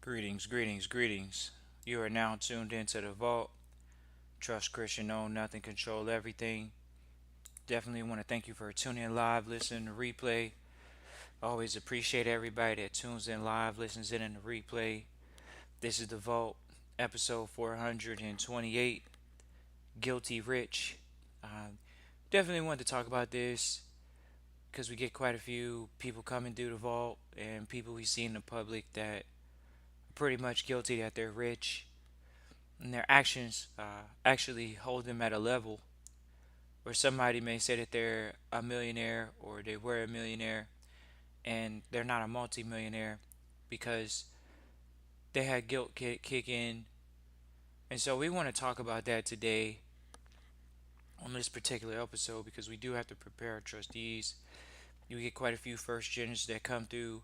Greetings, greetings, greetings. You are now tuned into the vault. Trust Christian, own nothing, control everything. Definitely want to thank you for tuning in live, listening to replay. Always appreciate everybody that tunes in live, listens in the replay. This is the vault, episode 428. Guilty Rich. Definitely want to talk about this because we get quite a few people coming through the vault and people we see in the public that are pretty much guilty that they're rich and their actions actually hold them at a level where somebody may say that they're a millionaire or they were a millionaire and they're not a multimillionaire because they had guilt kick in. And so we want to talk about that today on this particular episode because we do have to prepare our trustees. You get quite a few first gens that come through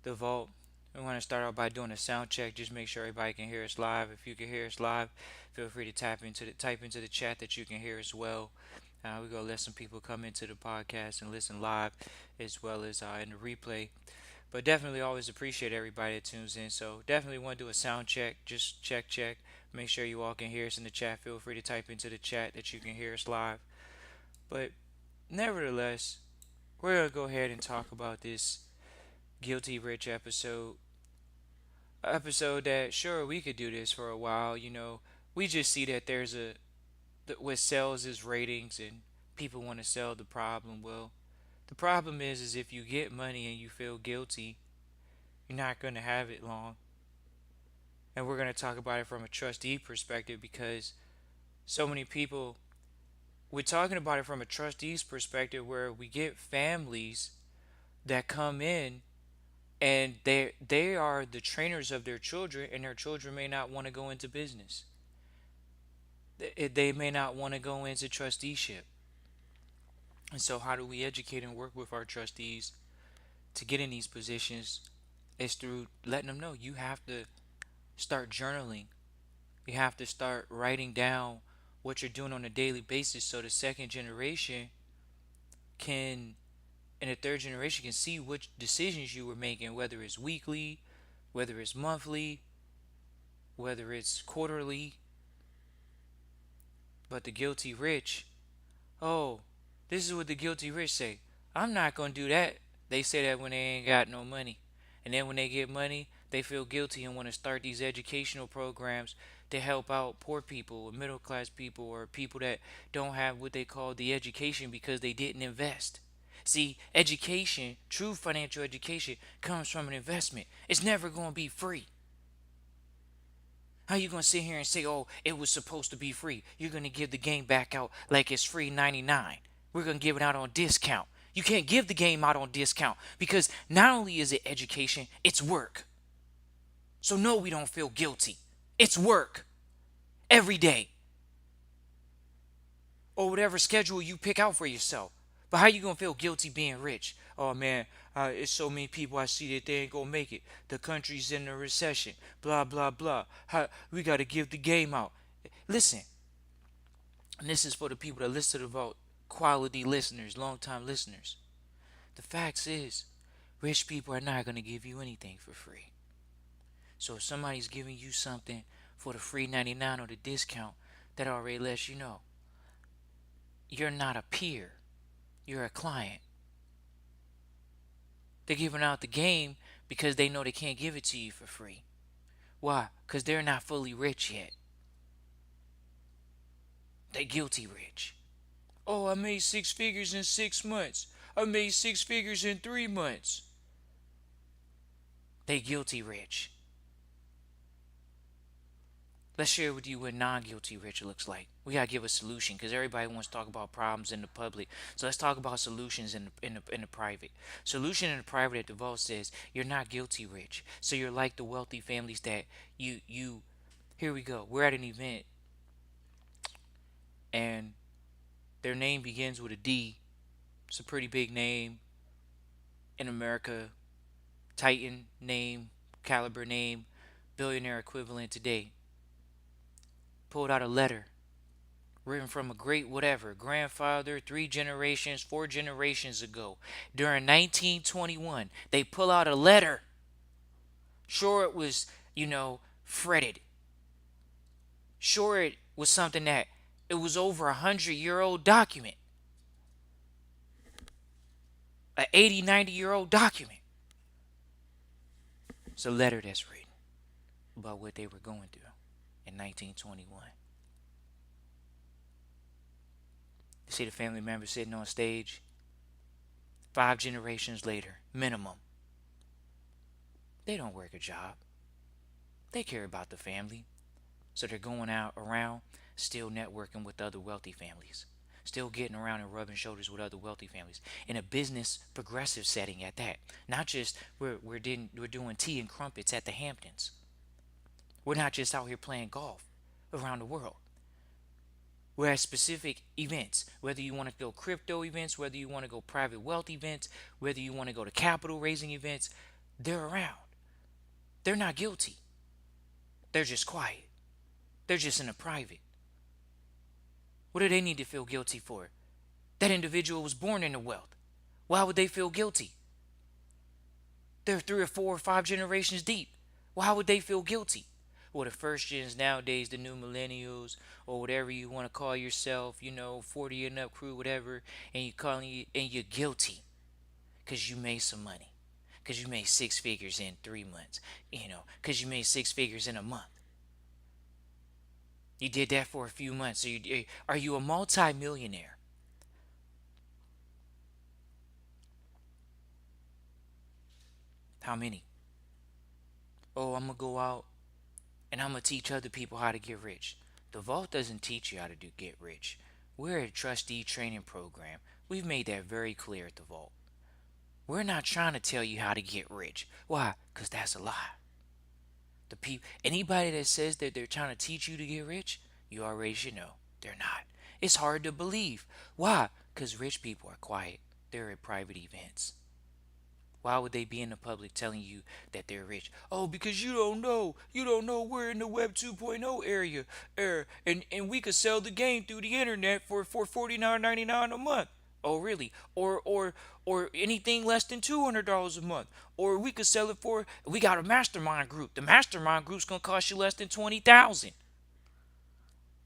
the vault. We want to start out by doing a sound check. Just make sure everybody can hear us live. If you can hear us live, feel free to type into the chat that you can hear us well. We're gonna let some people come into the podcast and listen live, as well as in the replay. But definitely always appreciate everybody that tunes in. So definitely want to do a sound check. Just check. Make sure you all can hear us in the chat. Feel free to type into the chat that you can hear us live. But nevertheless, we're gonna go ahead and talk about this guilty rich episode that sure we could do this for a while. We just see that there's what sells is ratings and people want to sell the problem. Well, the problem is if you get money and you feel guilty, you're not going to have it long. And we're going to talk about it from a trustee perspective because so many people, we're talking about it from a trustee's perspective where we get families that come in and they are the trainers of their children, and their children may not want to go into business. They may not want to go into trusteeship. And so how do we educate and work with our trustees to get in these positions? Is through letting them know you have to start journaling. You have to start writing down what you're doing on a daily basis so the second generation can and the third generation can see which decisions you were making, whether it's weekly, whether it's monthly, whether it's quarterly. But the guilty rich, oh, this is what the guilty rich say. I'm not going to do that. They say that when they ain't got no money. And then when they get money, they feel guilty and want to start these educational programs to help out poor people or middle class people or people that don't have what they call the education because they didn't invest. See, education, true financial education, comes from an investment. It's never going to be free. How you gonna sit here and say, "Oh, it was supposed to be free"? You're gonna give the game back out like it's free 99. We're gonna give it out on discount. You can't give the game out on discount because not only is it education, it's work. So no, we don't feel guilty. It's work every day or whatever schedule you pick out for yourself. But how you gonna feel guilty being rich? Oh man, it's so many people I see that they ain't gonna make it. The country's in a recession. Blah blah blah. We gotta give the game out. Listen, and this is for the people that listen to the vote. Quality listeners, long time listeners. The facts is, rich people are not gonna give you anything for free. So if somebody's giving you something for the free 99 or the discount, that already lets you know you're not a peer. You're a client. They're giving out the game because they know they can't give it to you for free. Why? Because they're not fully rich yet. They're guilty rich. Oh, I made six figures in 6 months. I made six figures in 3 months. They guilty rich. Let's share with you what non-guilty rich looks like. We gotta give a solution because everybody wants to talk about problems in the public. So let's talk about solutions in the private. Solution in the private at the vault says you're not guilty rich. So you're like the wealthy families that you. Here we go. We're at an event and their name begins with a D. It's a pretty big name in America. Titan name, caliber name, billionaire equivalent today. Pulled out a letter written from a great whatever grandfather 3 generations 4 generations ago during 1921. They pull out a letter. Sure, it was fretted. Sure, it was something that it was over 100-year-old document, a 80, 90-year-old document. It's a letter that's written about what they were going through in 1921. You see the family member sitting on stage 5 generations later, minimum. They don't work a job. They care about the family. So they're going out around, still networking with other wealthy families, still getting around and rubbing shoulders with other wealthy families in a business progressive setting at that. Not just we're doing tea and crumpets at the Hamptons. We're not just out here playing golf around the world. We're at specific events, whether you want to go crypto events, whether you want to go private wealth events, whether you want to go to capital raising events, they're around. They're not guilty. They're just quiet. They're just in a private. What do they need to feel guilty for? That individual was born into wealth. Why would they feel guilty? They're 3 or 4 or 5 generations deep. Why would they feel guilty? Well, the first gens nowadays, the new millennials, or whatever you want to call yourself, 40 and up crew, whatever, and and you're guilty because you made some money, because you made 6 figures in 3 months, because you made 6 figures in a month. You did that for a few months. So are you a multi-millionaire? How many? Oh, I'm going to go out and I'm going to teach other people how to get rich. The vault doesn't teach you how to get rich. We're a trustee training program. We've made that very clear at the vault. We're not trying to tell you how to get rich. Why? Because that's a lie. Anybody that says that they're trying to teach you to get rich, you already should know they're not. It's hard to believe. Why? Because rich people are quiet. They're at private events. Why would they be in the public telling you that they're rich? Oh, because you don't know. You don't know we're in the Web 2.0 area. And we could sell the game through the internet for $49.99 a month. Oh, really? Or anything less than $200 a month. Or we could sell it for. We got a mastermind group. The mastermind group's gonna cost you less than 20,000.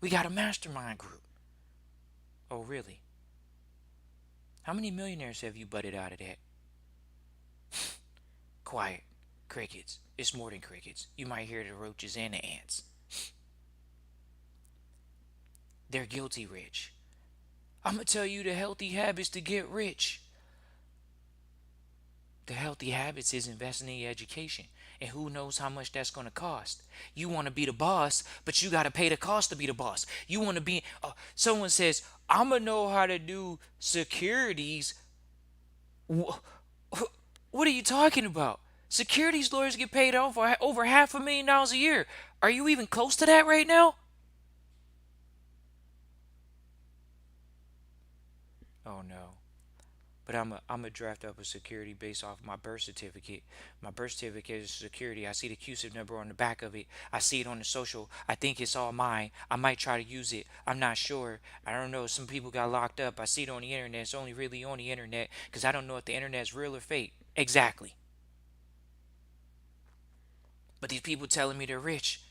We got a mastermind group. Oh, really? How many millionaires have you butted out of that? Quiet. Crickets. It's more than crickets. You might hear the roaches and the ants. They're guilty rich. I'm going to tell you the healthy habits to get rich. The healthy habits is investing in your education. And who knows how much that's going to cost. You want to be the boss, but you got to pay the cost to be the boss. You want to be. Someone says, I'm going to know how to do securities. What are you talking about? Securities lawyers get paid over $500,000 a year. Are you even close to that right now? Oh no. But I'm a draft up a security based off my birth certificate. My birth certificate is security. I see the CUSIP number on the back of it. I see it on the social. I think it's all mine. I might try to use it. I'm not sure. I don't know. Some people got locked up. I see it on the internet. It's only really on the internet because I don't know if the internet is real or fake. Exactly. But these people telling me they're rich.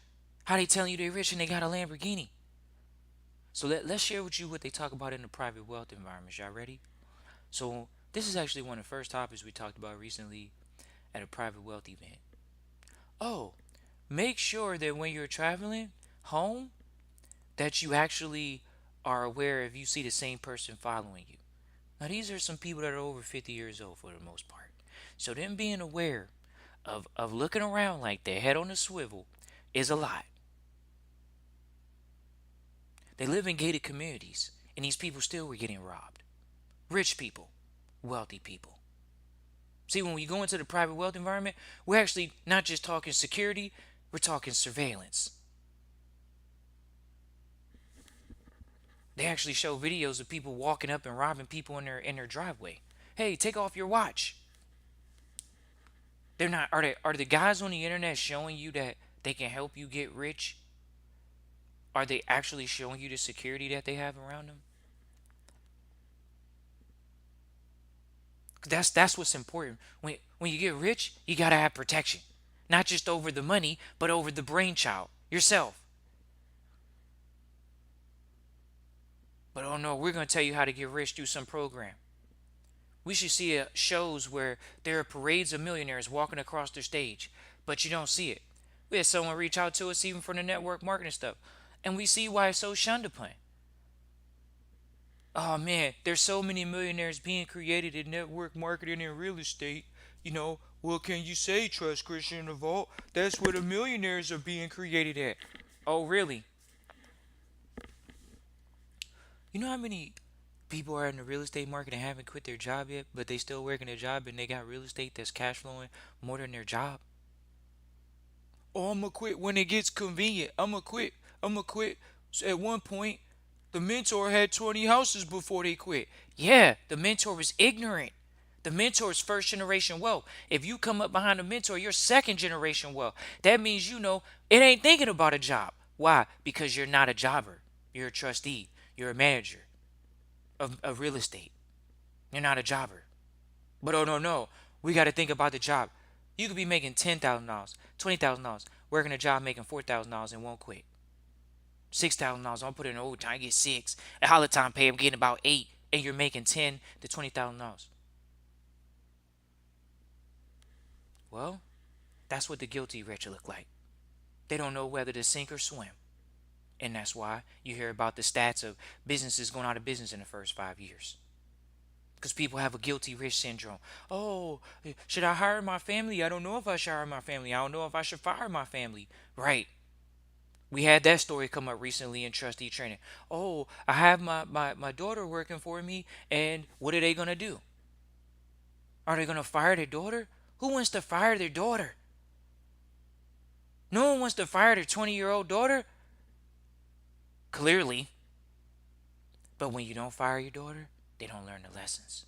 How they telling you they're rich and they got a Lamborghini? So let's share with you what they talk about in the private wealth environment. Y'all ready? So this is actually one of the first topics we talked about recently at a private wealth event. Oh, make sure that when you're traveling home, that you actually are aware if you see the same person following you. Now these are some people that are over 50 years old for the most part. So them being aware of looking around like their head on a swivel is a lot. They live in gated communities, and these people still were getting robbed. Rich people, wealthy people. See, when we go into the private wealth environment, we're actually not just talking security, we're talking surveillance. They actually show videos of people walking up and robbing people in their driveway. Hey, take off your watch. They're not are the guys on the internet showing you that they can help you get rich? Are they actually showing you the security that they have around them? That's what's important. When you get rich, you gotta have protection. Not just over the money, but over the brainchild, yourself. But oh no, we're going to tell you how to get rich through some program. We should see shows where there are parades of millionaires walking across the stage, but you don't see it. We had someone reach out to us even for the network marketing stuff, and we see why it's so shunned upon. Oh man, there's so many millionaires being created in network marketing and real estate. What can you say, Trust Christian in the Vault? That's where the millionaires are being created at. Oh, really? You know how many people are in the real estate market and haven't quit their job yet, but they still working their job and they got real estate that's cash flowing more than their job? Oh, I'm gonna quit when it gets convenient. I'm gonna quit. I'm gonna quit. So at one point, the mentor had 20 houses before they quit. Yeah, the mentor was ignorant. The mentor is first generation wealth. If you come up behind the mentor, you're second generation wealth. That means it ain't thinking about a job. Why? Because you're not a jobber. You're a trustee. You're a manager of real estate. You're not a jobber. But oh no, no. We got to think about the job. You could be making $10,000, $20,000, working a job making $4,000 and won't quit. $6,000, I'll put in overtime, get six. At holiday time pay, I'm getting about eight, and you're making $10,000 to $20,000. Well, that's what the guilty rich look like. They don't know whether to sink or swim. And that's why you hear about the stats of businesses going out of business in the first 5 years. Because people have a guilty rich syndrome. Oh, should I hire my family? I don't know if I should hire my family. I don't know if I should fire my family. Right. We had that story come up recently in Trustee Training. Oh, I have my daughter working for me, and what are they going to do? Are they going to fire their daughter? Who wants to fire their daughter? No one wants to fire their 20-year-old daughter. Clearly. But when you don't fire your daughter, they don't learn the lessons.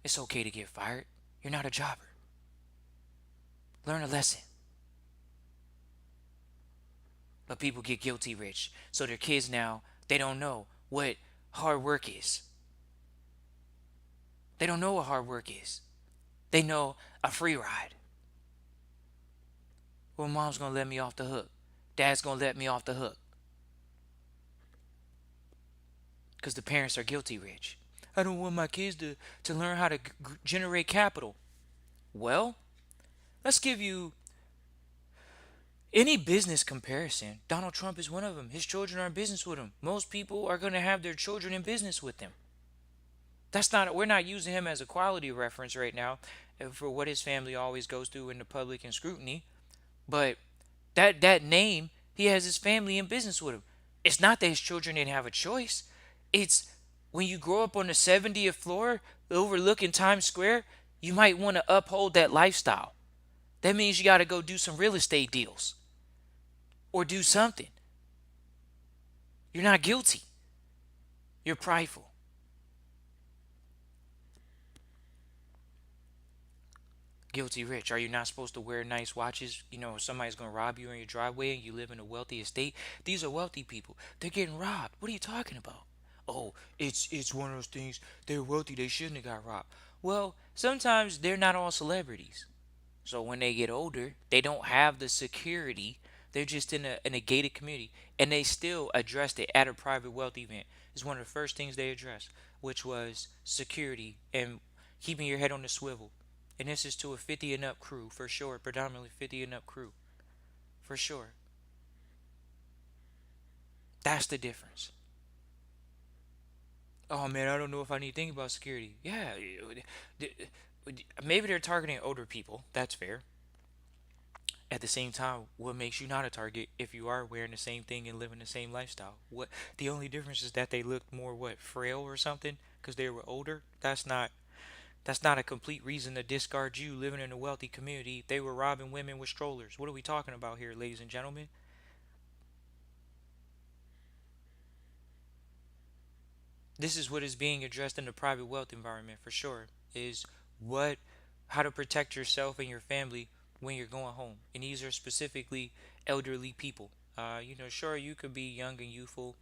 It's okay to get fired. You're not a jobber. Learn a lesson. But people get guilty rich. So their kids now, they don't know what hard work is. They don't know what hard work is. They know a free ride. Well, mom's going to let me off the hook. Dad's going to let me off the hook. Because the parents are guilty rich. I don't want my kids to learn how to generate capital. Well, let's give you any business comparison. Donald Trump is one of them. His children are in business with him. Most people are going to have their children in business with them. We're not using him as a quality reference right now for what his family always goes through in the public and scrutiny. But that name, he has his family in business with him. It's not that his children didn't have a choice. It's when you grow up on the 70th floor overlooking Times Square, you might want to uphold that lifestyle. That means you got to go do some real estate deals or do something. You're not guilty. You're prideful. Guilty rich. Are you not supposed to wear nice watches? If somebody's going to rob you in your driveway and you live in a wealthy estate. These are wealthy people. They're getting robbed. What are you talking about? Oh, it's one of those things. They're wealthy. They shouldn't have got robbed. Well, sometimes they're not all celebrities. So when they get older, they don't have the security. They're just in a gated community, and they still addressed it at a private wealth event. It's one of the first things they addressed, which was security and keeping your head on the swivel. And this is to a 50 and up crew for sure, predominantly 50 and up crew for sure. That's the difference. Oh man, I don't know if I need to think about security. Yeah, maybe they're targeting older people. That's fair. At the same time, what makes you not a target if you are wearing the same thing and living the same lifestyle? What the only difference is that they looked more frail or something because they were older. That's not a complete reason to discard you living in a wealthy community if they were robbing women with strollers. What are we talking about here, ladies and gentlemen? This is what is being addressed in the private wealth environment for sure. Is what how to protect yourself and your family when you're going home. And these are specifically elderly people. Sure, you could be young and youthful.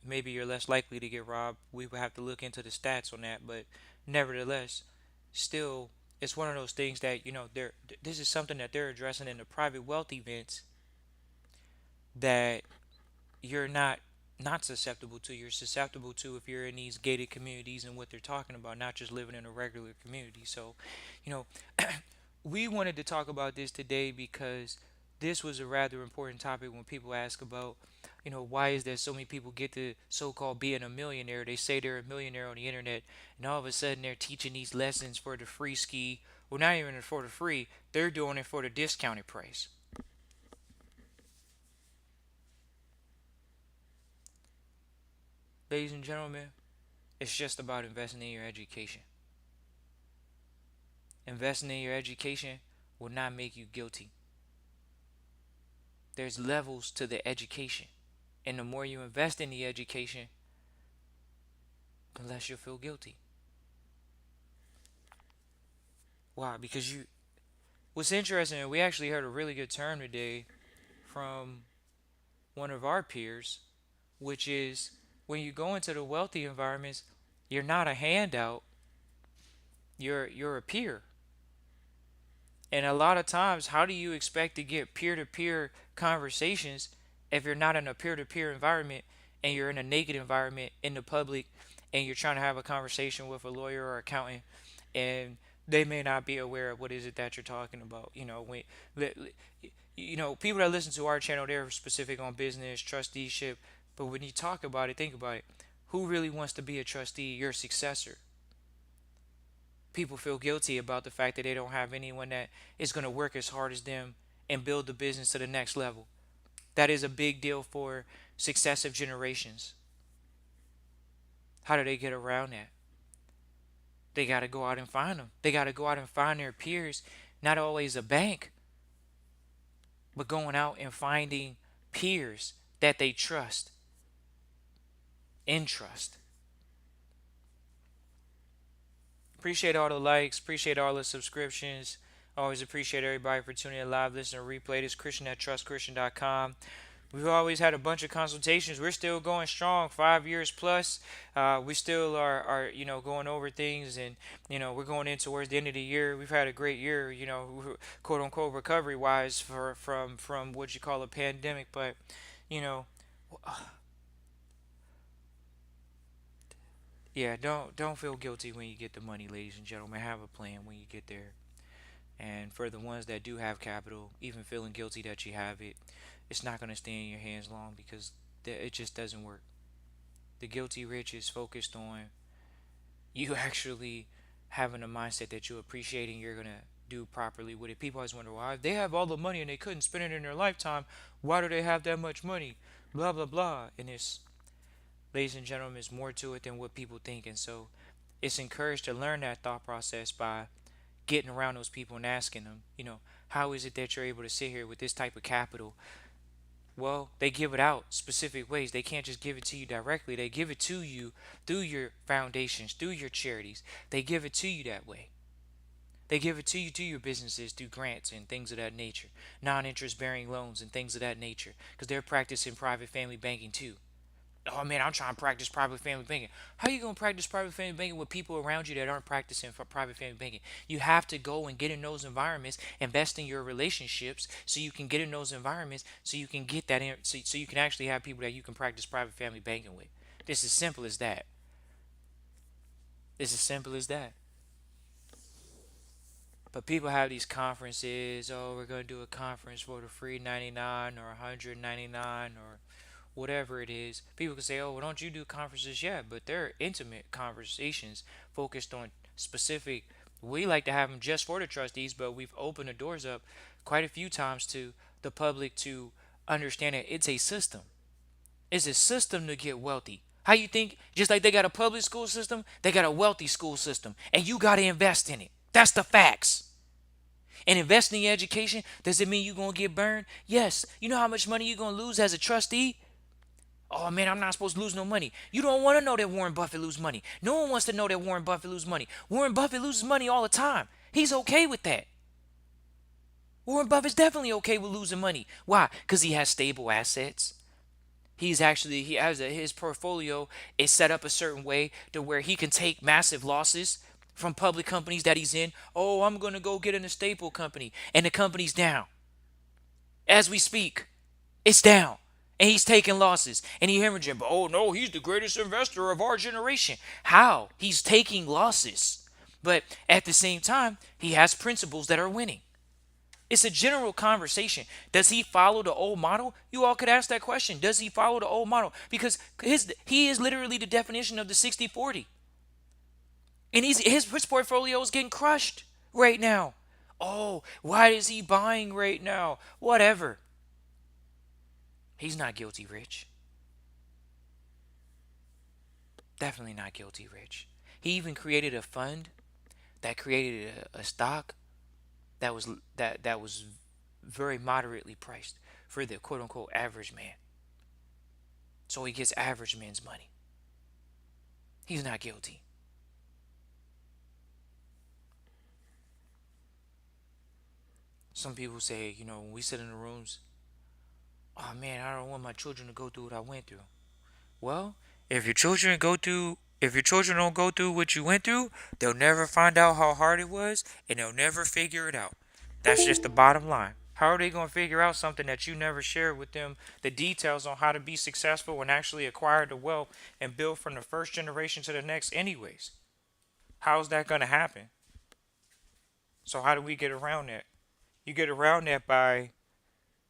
Maybe you're less likely to get robbed. We would have to look into the stats on that, but nevertheless, still, It's one of those things that, they're this is something that they're addressing in the private wealth events that you're not susceptible to. You're susceptible to if you're in these gated communities and what they're talking about, not just living in a regular community. So, you know, we wanted to talk about this today because this was a rather important topic when people ask about, why is there so many people get to so-called being a millionaire? They say they're a millionaire on the internet, and all of a sudden they're teaching these lessons for the free ski. Well, not even for the free, they're doing it for the discounted price. Ladies and gentlemen, it's just about investing in your education. Investing in your education will not make you guilty. There's levels to the education. And the more you invest in the education, the less you'll feel guilty. Why? Because what's interesting, we actually heard a really good term today from one of our peers, which is when you go into the wealthy environments, you're not a handout, you're a peer. And a lot of times, how do you expect to get peer to peer conversations if you're not in a peer to peer environment and you're in a naked environment in the public and you're trying to have a conversation with a lawyer or accountant and they may not be aware of what is it that you're talking about? People that listen to our channel, they're specific on business, trusteeship. But when you talk about it, think about it. Who really wants to be a trustee, your successor? People feel guilty about the fact that they don't have anyone that is going to work as hard as them and build the business to the next level. That is a big deal for successive generations. How do they get around that? They got to go out and find them. They got to go out and find their peers, not always a bank, but going out and finding peers that they trust and trust. Appreciate all the likes. Appreciate all the subscriptions. Always appreciate everybody for tuning in live, listen, or replay. This Christian at trustchristian.com. We've always had a bunch of consultations. We're still going strong, 5 years plus. We still are going over things, and we're going in towards the end of the year. We've had a great year, quote unquote recovery wise from what you call a pandemic. But you know, yeah, don't feel guilty when you get the money, ladies and gentlemen. Have a plan when you get there. And for the ones that do have capital, even feeling guilty that you have it, it's not going to stay in your hands long because it just doesn't work. The guilty rich is focused on you actually having a mindset that you appreciate and you're going to do properly with it. People always wonder why they have all the money and they couldn't spend it in their lifetime. Why do they have that much money? Blah, blah, blah. And it's, ladies and gentlemen, there's more to it than what people think. And so it's encouraged to learn that thought process by getting around those people and asking them, how is it that you're able to sit here with this type of capital? Well, they give it out specific ways. They can't just give it to you directly. They give it to you through your foundations, through your charities. They give it to you that way. They give it to you, to your businesses, through grants and things of that nature, non-interest bearing loans and things of that nature, because they're practicing private family banking too. Oh man, I'm trying to practice private family banking. How are you gonna practice private family banking with people around you that aren't practicing for private family banking? You have to go and get in those environments, invest in your relationships, so you can get in those environments, so you can get that in, so you can actually have people that you can practice private family banking with. This is simple as that. It's as simple as that. But people have these conferences. Oh, we're gonna do a conference for the free 99 or 199 or whatever it is. People can say, "Oh, well, don't you do conferences yet?" But they're intimate conversations focused on specific. We like to have them just for the trustees, but we've opened the doors up quite a few times to the public to understand that it's a system. It's a system to get wealthy. How you think? Just like they got a public school system, they got a wealthy school system, and you got to invest in it. That's the facts. And investing in your education, does it mean you're going to get burned? Yes. You know how much money you're going to lose as a trustee? Oh man, I'm not supposed to lose no money. You don't want to know that Warren Buffett lose money. No one wants to know that Warren Buffett lose money. Warren Buffett loses money all the time. He's okay with that. Warren Buffett's definitely okay with losing money. Why? Because he has stable assets. He has his portfolio is set up a certain way to where he can take massive losses from public companies that he's in. Oh, I'm going to go get in a staple company, and the company's down. As we speak, it's down. And he's taking losses. And he hemorrhaging. But oh no, he's the greatest investor of our generation. How? He's taking losses. But at the same time, he has principles that are winning. It's a general conversation. Does he follow the old model? You all could ask that question. Does he follow the old model? Because he is literally the definition of the 60-40. And his portfolio is getting crushed right now. Oh, why is he buying right now? Whatever. He's not guilty rich. Definitely not guilty rich. He even created a fund that created a stock that was that was very moderately priced for the quote unquote average man. So he gets average men's money. He's not guilty. Some people say, when we sit in the rooms, oh man, I don't want my children to go through what I went through. Well, if your children don't go through what you went through, they'll never find out how hard it was, and they'll never figure it out. That's just the bottom line. How are they going to figure out something that you never shared with them, the details on how to be successful and actually acquire the wealth and build from the first generation to the next anyways? How's that going to happen? So how do we get around that? You get around that by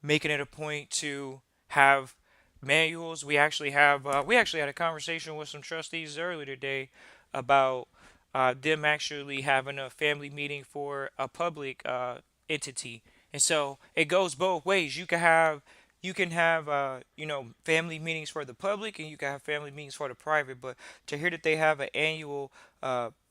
making it a point to have manuals. We actually had a conversation with some trustees earlier today about them actually having a family meeting for a public entity, and so it goes both ways. You can have family meetings for the public, and you can have family meetings for the private. But to hear that they have an annual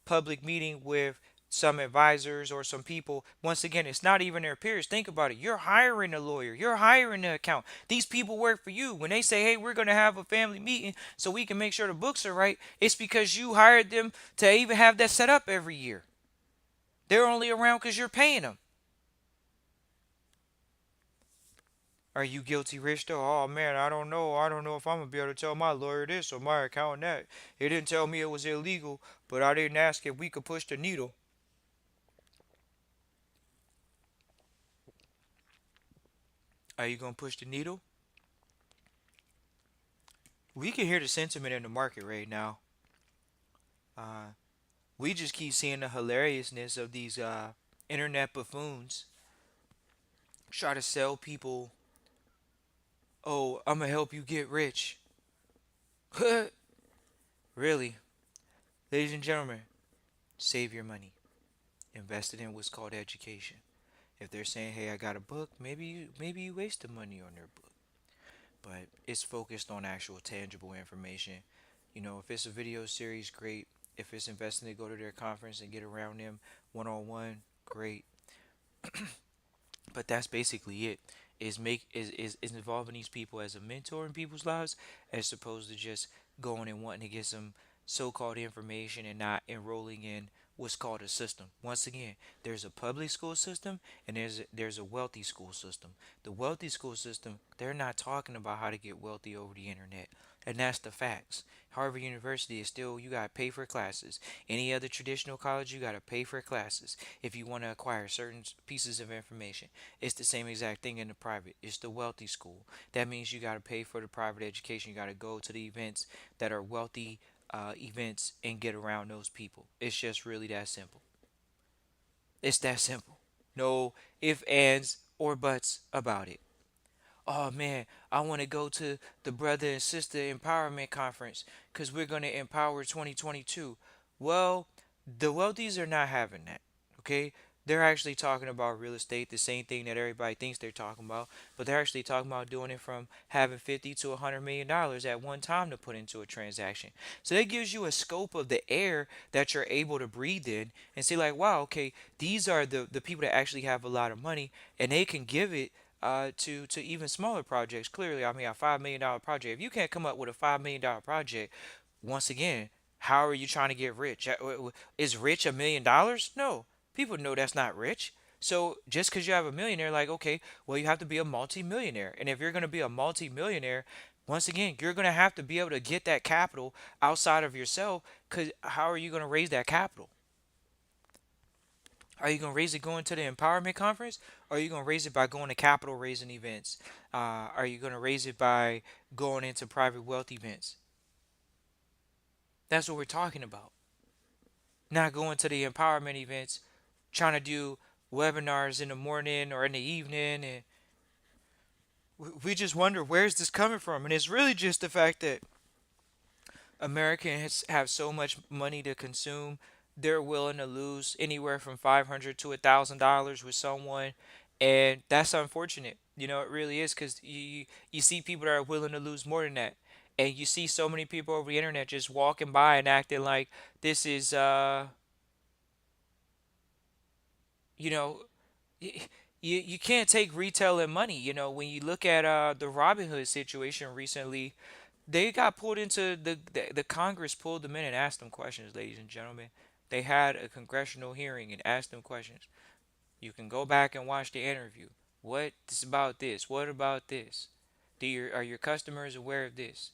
public meeting with some advisors or some people, once again, it's not even their peers. Think about it. You're hiring a lawyer, you're hiring an account. These people work for you. When they say, hey, we're going to have a family meeting so we can make sure the books are right, it's because you hired them to even have that set up every year. They're only around because you're paying them. Are you guilty rich though? Oh man, I don't know. I don't know if I'm gonna be able to tell my lawyer this or my accountant that. He didn't tell me it was illegal, but I didn't ask if we could push the needle. Are you gonna push the needle? We can hear the sentiment in the market right now. Uh, we just keep seeing the hilariousness of these internet buffoons try to sell people, oh, I'm gonna help you get rich. Really? Ladies and gentlemen, save your money. Invest it in what's called education. If they're saying, hey, I got a book, maybe you waste the money on their book. But it's focused on actual tangible information. If it's a video series, great. If it's investing to go to their conference and get around them one on one, great. But that's basically it. Is involving these people as a mentor in people's lives, as opposed to just going and wanting to get some so-called information and not enrolling in what's called a system. Once again, there's a public school system and there's a wealthy school system. The wealthy school system, they're not talking about how to get wealthy over the internet. And that's the facts. Harvard University is still, you got to pay for classes. Any other traditional college, you got to pay for classes if you want to acquire certain pieces of information. It's the same exact thing in the private. It's the wealthy school. That means you got to pay for the private education. You got to go to the events that are wealthy events and get around those people. It's just really that simple. It's that simple. No ifs, ands, or buts about it. Oh man, I want to go to the Brother and Sister Empowerment Conference because we're going to empower 2022. Well, the wealthies are not having that. Okay? They're actually talking about real estate, the same thing that everybody thinks they're talking about, but they're actually talking about doing it from having 50 to $100 million at one time to put into a transaction. So that gives you a scope of the air that you're able to breathe in and say, like, wow, okay, these are the people that actually have a lot of money and they can give it to even smaller projects. Clearly, I mean, a $5 million project. If you can't come up with a $5 million project, once again, how are you trying to get rich? Is rich $1 million? No, people know that's not rich. So just because you have a millionaire, like, okay, well, you have to be a multi-millionaire. And if you're going to be a multi-millionaire, once again, you're going to have to be able to get that capital outside of yourself. Because how are you going to raise that capital? Are you gonna raise it going to the empowerment conference? Or are you gonna raise it by going to capital raising events? Are you gonna raise it by going into private wealth events? That's what we're talking about. Not going to the empowerment events, trying to do webinars in the morning or in the evening, and we just wonder where's this coming from. And it's really just the fact that Americans have so much money to consume, they're willing to lose anywhere from $500 to $1,000 with someone, and that's unfortunate. It really is because you see people that are willing to lose more than that, and you see so many people over the internet just walking by and acting like this is you know you can't take retail and money. When you look at the Robin Hood situation recently, they got pulled into the Congress pulled them in and asked them questions, ladies and gentlemen. They had a congressional hearing and asked them questions. You can go back and watch the interview. What is about this? What about this? Are your customers aware of this?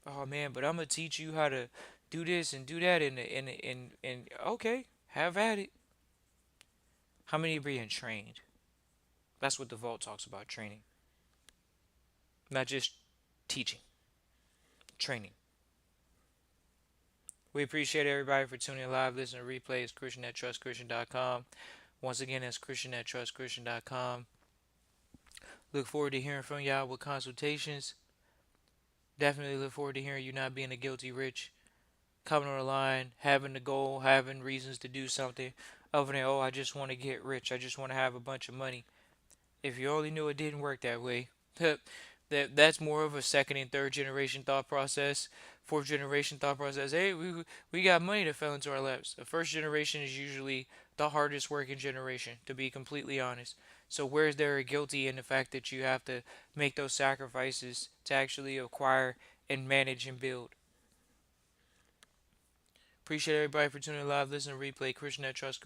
Oh man, but I'm gonna teach you how to do this and do that and okay, have at it. How many are being trained? That's what the vault talks about, training. Not just teaching, training. We appreciate everybody for tuning in live, listening to replays. Christian at trustchristian.com. Once again, that's Christian at trustchristian.com. Look forward to hearing from y'all with consultations. Definitely look forward to hearing you not being a guilty rich. Coming on the line, having the goal, having reasons to do something other than, oh, I just want to get rich. I just want to have a bunch of money. If you only knew it didn't work that way. That's more of a second and third generation thought process. Fourth generation thought process. Hey, we got money that fell into our laps. The first generation is usually the hardest working generation, to be completely honest. So where's there a guilty in the fact that you have to make those sacrifices to actually acquire and manage and build? Appreciate everybody for tuning in live, listen, replay. Christian at Trust